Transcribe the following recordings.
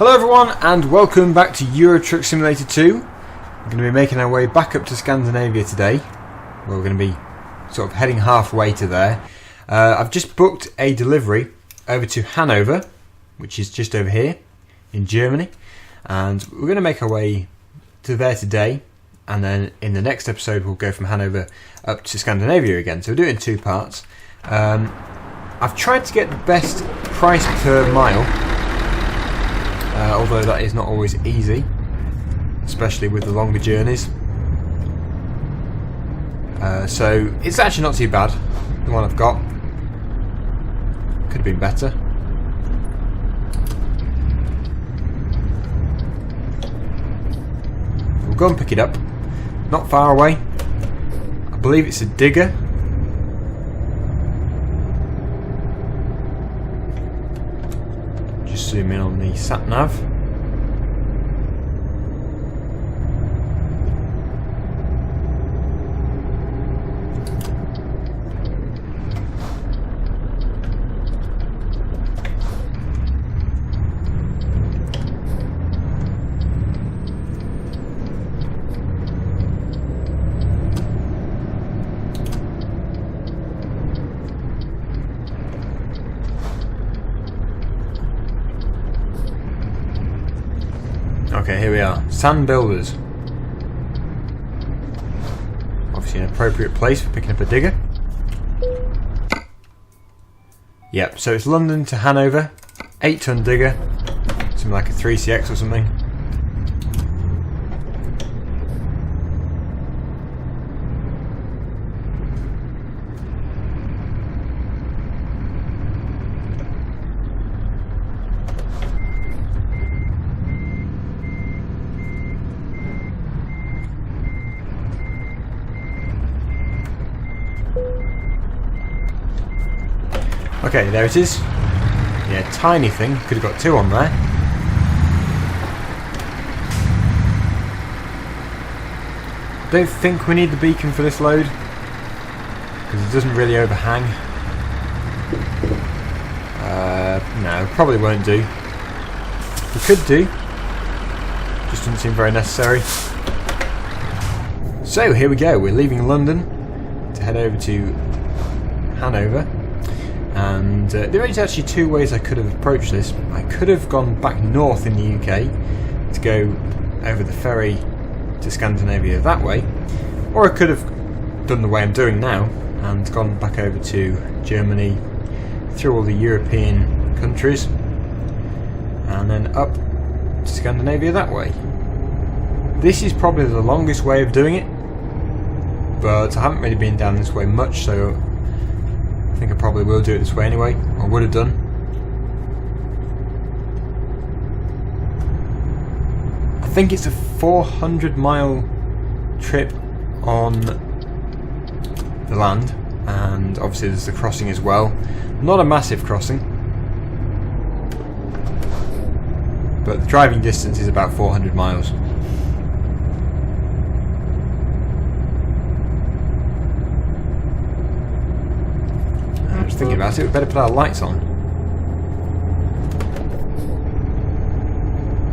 Hello everyone and welcome back to Euro Truck Simulator 2. We're going to be making our way back up to Scandinavia today. Where we're going to be sort of heading halfway to there. I've just booked a delivery over to Hanover, which is just over here in Germany. And we're going to make our way to there today. And then in the next episode we'll go from Hanover up to Scandinavia again. So we'll do it in two parts. I've tried to get the best price per mile. Although that is not always easy, especially with the longer journeys. So it's actually not too bad, the one I've got. Could have been better. We'll go and pick it up. Not far away. I believe it's a digger. Just zoom in on the sat nav. Okay, here we are. Sand Builders. Obviously an appropriate place for picking up a digger. Yep, so it's London to Hanover. 8-ton digger. Something like a 3CX or something. Okay, there it is. Yeah, tiny thing. Could have got two on there. Don't think we need the beacon for this load, because it doesn't really overhang. No, probably won't do. We could do. Just doesn't seem very necessary. So here we go. We're leaving London to head over to Hanover. And there is actually two ways I could have approached this. I could have gone back north in the UK to go over the ferry to Scandinavia that way, or I could have done the way I'm doing now and gone back over to Germany through all the European countries and then up to Scandinavia that way. This is probably the longest way of doing it, but I haven't really been down this way much, so I think I probably will do it this way anyway, or would have done. I think it's a 400-mile trip on the land, and obviously there's the crossing as well. Not a massive crossing, but the driving distance is about 400 miles. Thinking about it, we better put our lights on.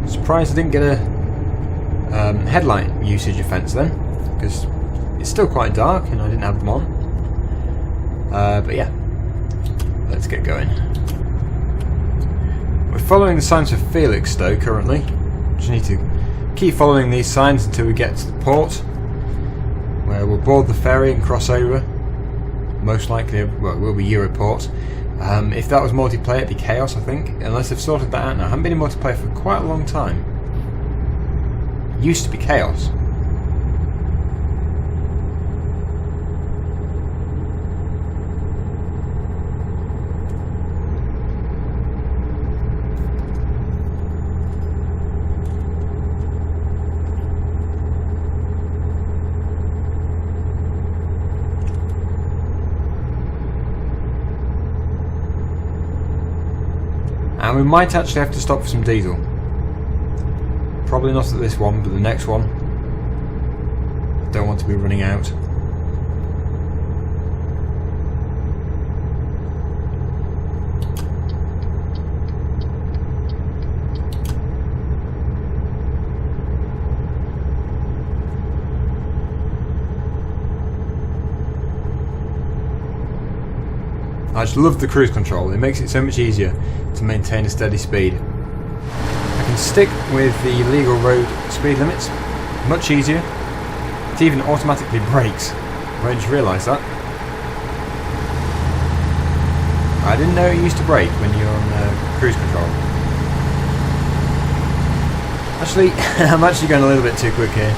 Surprised I didn't get a headlight usage offence then, because it's still quite dark and I didn't have them on. But yeah, let's get going. We're following the signs for Felixstowe currently. Just need to keep following these signs until we get to the port, where we'll board the ferry and cross over. Most likely, well, it will be Europort. If that was multiplayer, it'd be chaos, I think. Unless they've sorted that out now. I haven't been in multiplayer for quite a long time. It used to be chaos. And we might actually have to stop for some diesel. Probably not at this one, but the next one. Don't want to be running out. just love the cruise control. It makes it so much easier to maintain a steady speed. I can stick with the legal road speed limits, much easier. It even automatically brakes. I just realised that. I didn't know it used to brake when you're on cruise control. Actually, I'm actually going a little bit too quick here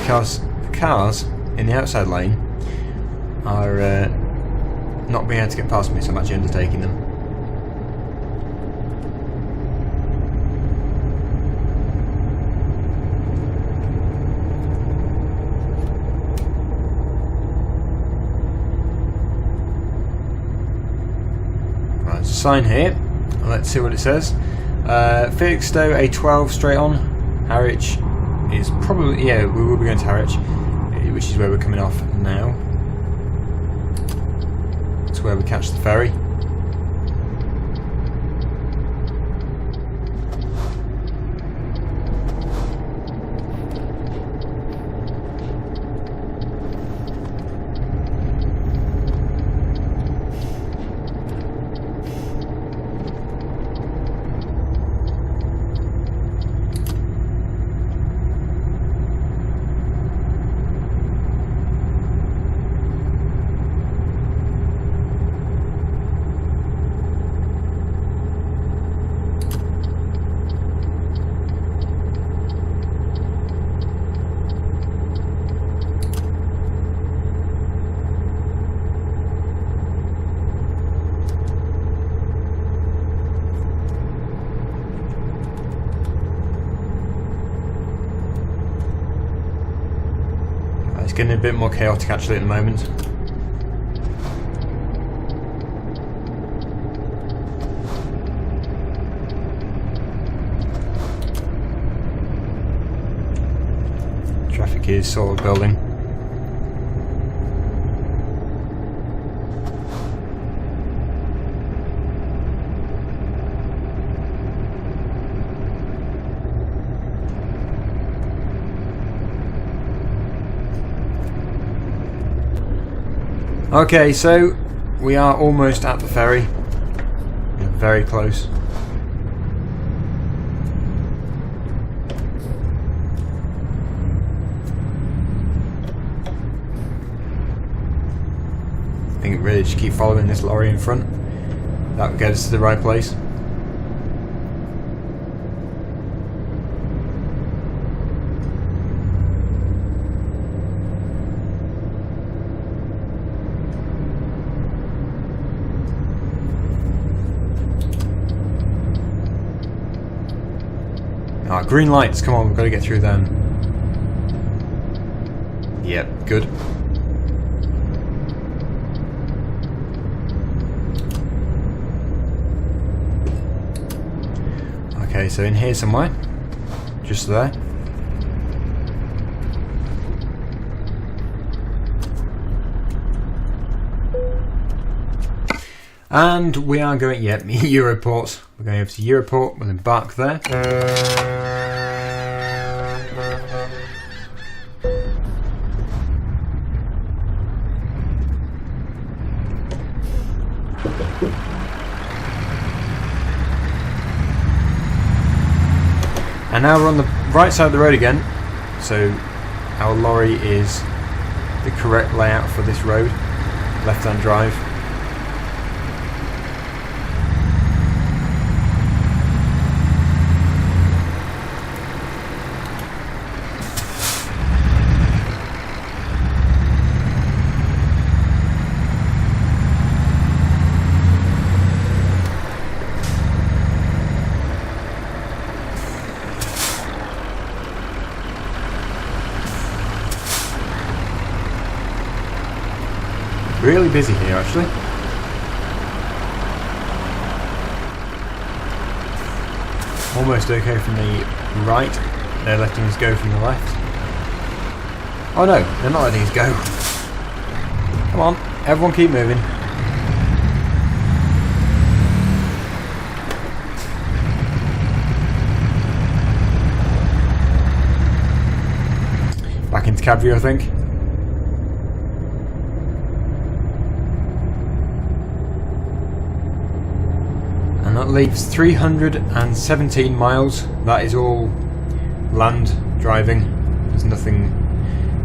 because the cars in the outside lane are not being able to get past me, so I'm actually undertaking them. Right, there's a sign here. Let's see what it says. Felixstowe A12 straight on. Harwich is probably, yeah, we will be going to Harwich, which is where we're coming off now. That's where we catch the ferry. It's getting a bit more chaotic actually at the moment. Traffic is sort of building. Okay, so we are almost at the ferry. We're very close. I think really just keep following this lorry in front. That will get us to the right place. Ah, green lights, come on, we've got to get through them. Yep, good. Okay, so in here somewhere. Just there. And we are going, yep, Europort. We're going over to Europort, we'll embark there. And now we're on the right side of the road again, so our lorry is the correct layout for this road, left-hand drive. Really busy here actually. Almost okay from the right. They're letting us go from the left. Oh no, they're not letting us go. Come on, everyone keep moving. Back into cab view, I think. That leaves 317 miles. That is all land driving. There's nothing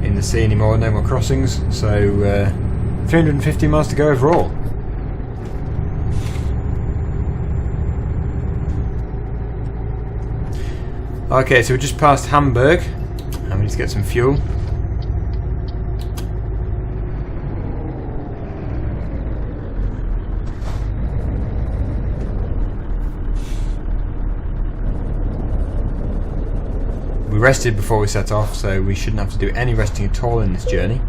in the sea anymore, no more crossings. So 350 miles to go overall. Okay, so we just passed Hamburg and we need to get some fuel. We rested before we set off, so we shouldn't have to do any resting at all in this journey.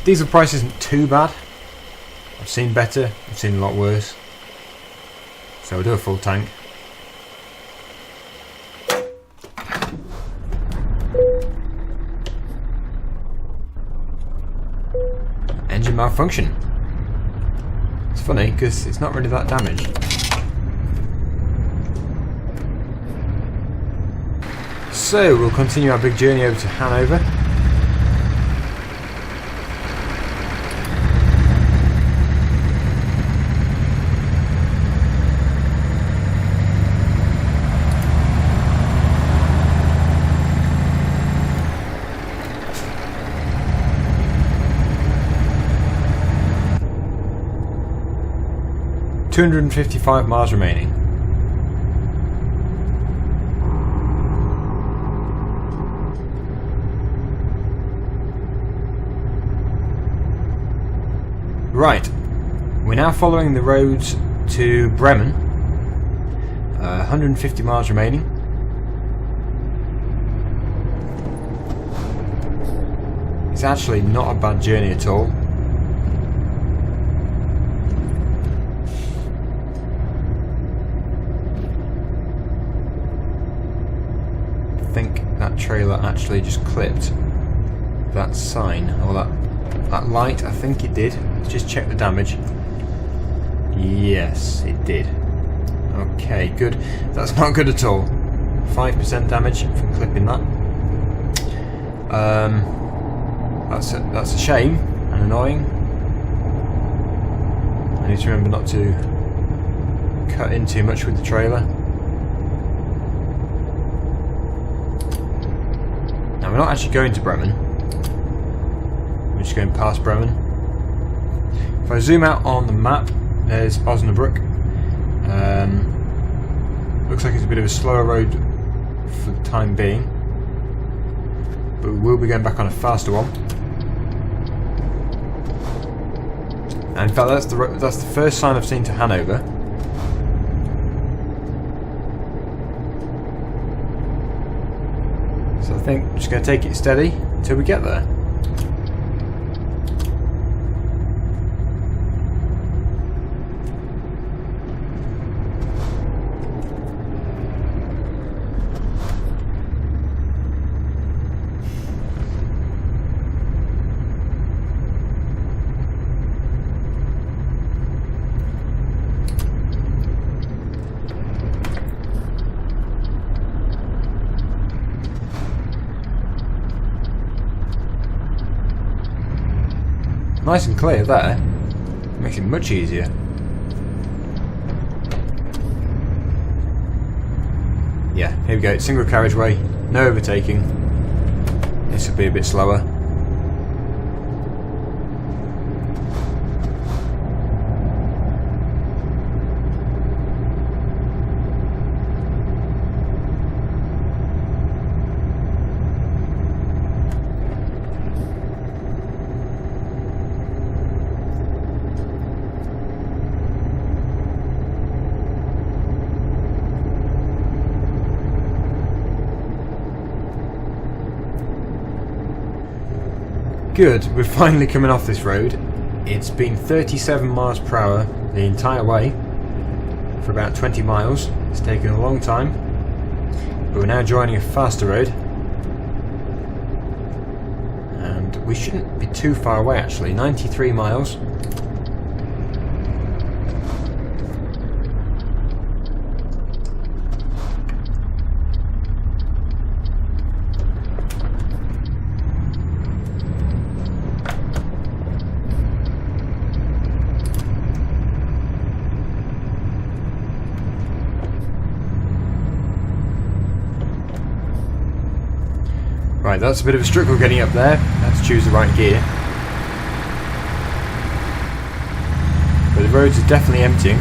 Diesel price isn't too bad. I've seen better, I've seen a lot worse. So we'll do a full tank. Engine malfunction. It's funny because it's not really that damaged. So we'll continue our big journey over to Hanover. $255 miles remaining. Right, we're now following the roads to Bremen. 150 miles remaining. It's actually not a bad journey at all. I think that trailer actually just clipped that sign, or that light. I think it did. Let's just check the damage. Yes, it did. Okay, good. That's not good at all. 5% damage from clipping that. That's a shame and annoying. I need to remember not to cut in too much with the trailer. Now we're not actually going to Bremen. We're just going past Bremen. If I zoom out on the map, there's Osnabrück. Looks like it's a bit of a slower road for the time being, but we will be going back on a faster one. And in fact, that's the first sign I've seen to Hanover. So I think I'm just going to take it steady until we get there. Nice and clear there. Makes it much easier. Yeah, here we go. It's single carriageway, no overtaking. This will be a bit slower. Good, we're finally coming off this road. It's been 37 miles per hour the entire way for about 20 miles. It's taken a long time, but we're now joining a faster road. And we shouldn't be too far away actually, 93 miles. Right, that's a bit of a struggle getting up there. I had to choose the right gear. But the roads are definitely emptying.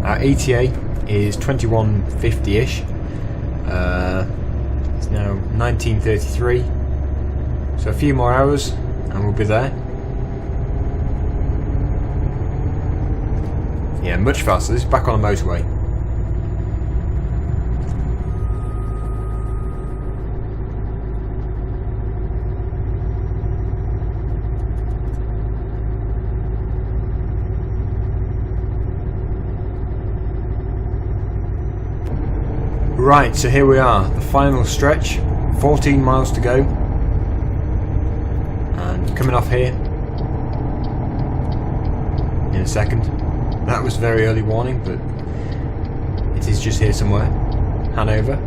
Our ETA is 2150-ish. It's now 1933. So a few more hours and we'll be there. Yeah, much faster. This is back on a motorway. Right, so here we are, the final stretch, 14 miles to go, and coming off here in a second. That was very early warning, but it is just here somewhere, Hanover.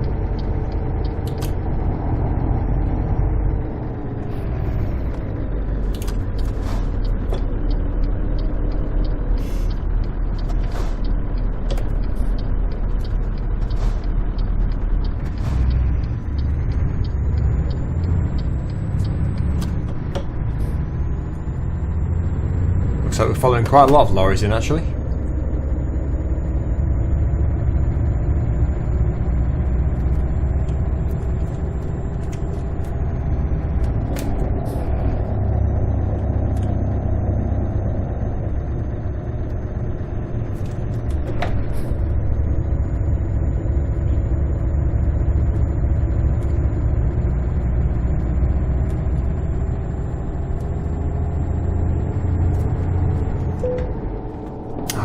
Looks like we're following quite a lot of lorries in actually.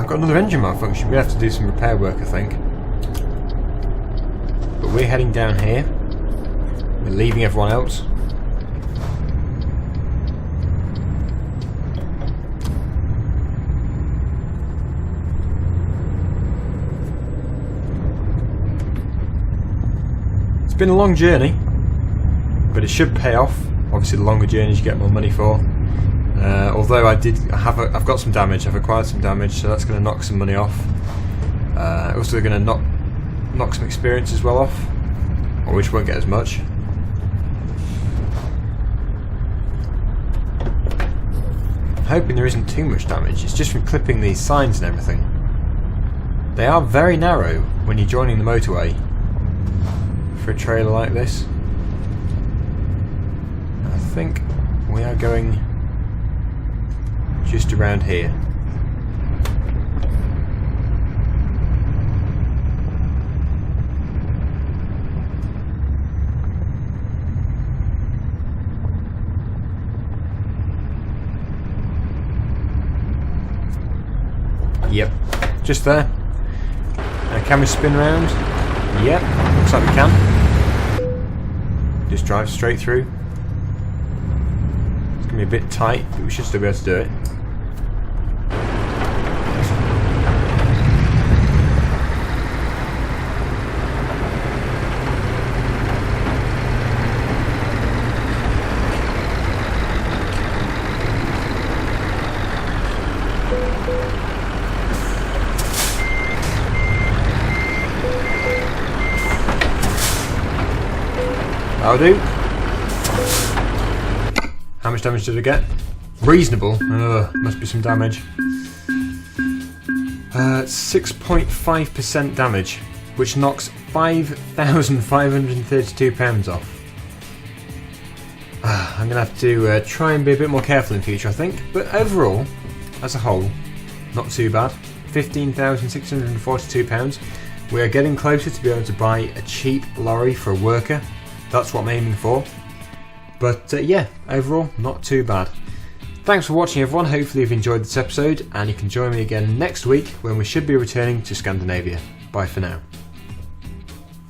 Got another engine malfunction. We have to do some repair work, I think. But we're heading down here. We're leaving everyone else. It's been a long journey, but it should pay off. Obviously, the longer journeys you get more money for. Although I've got some damage, I've acquired some damage, so that's going to knock some money off. Also going to knock some experience as well off, or which won't get as much. I'm hoping there isn't too much damage. It's just from clipping these signs and everything. They are very narrow when you're joining the motorway for a trailer like this. I think we are going just around here. Yep, just there. Can we spin around? Yep, looks like we can. Just drive straight through. It's going to be a bit tight, but we should still be able to do it. That'll do. How much damage did I get? Reasonable. Must be some damage. 6.5% damage, which knocks £5,532 off. I'm going to have to try and be a bit more careful in future, I think. But overall, as a whole, not too bad. £15,642. We are getting closer to be able to buy a cheap lorry for a worker. That's what I'm aiming for. But yeah, overall, not too bad. Thanks for watching everyone, hopefully you've enjoyed this episode and you can join me again next week when we should be returning to Scandinavia. Bye for now.